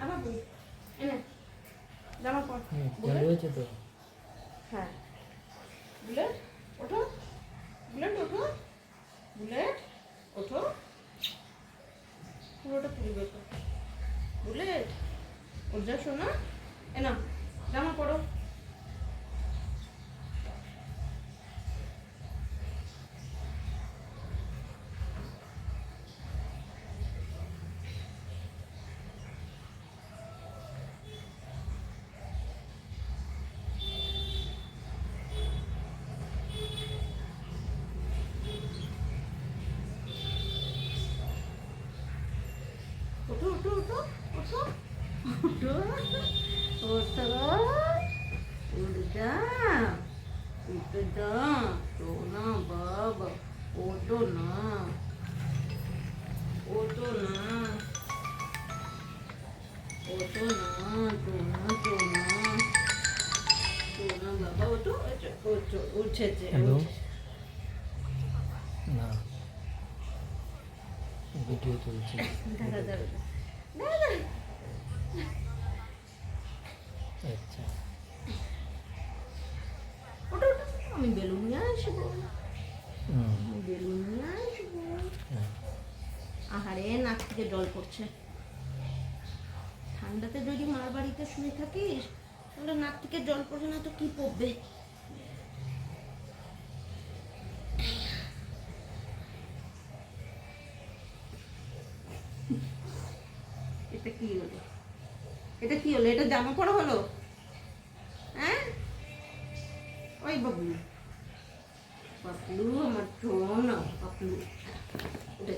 আবার বল এনে জামা পর চালু হয়েছে তো। হ্যাঁ বুলেট ওঠো, বুলেট ওঠো, বুলেট ওঠো, পুরোটা তুলবে তো বুলেট। ওর যা শোনা এনা জামা পরো। ওঠো ওঠো ওঠো ওঠো ওঠো ওঠো উঠে যা উঠে যা সোনা বাবা ওঠো না ওঠো না ওঠো না সোনা সোনা সোনা বাবা ওঠো ওঠো উঠেছে হ্যালো না ভিডিও চলছে। দাদা দাদা দাদা আচ্ছা ওঠো ওঠো আমি বেলুন নিয়ে আসবো হুম আমি বেলুন নিয়ে আসবো। হ্যাঁ আহারে নাক থেকে জল পড়ছে। ঠান্ডাতে যদি মার বাড়িতে শুয়ে থাকিস তাহলে নাক থেকে জল পড়ে না তো কি পড়বে। এটা কি হলো, এটা কি হলো, এটা জামা পড়া হলো? হ্যাঁ ওই বাবলু, বাবলু আমার সোনা বাবলু, উঠে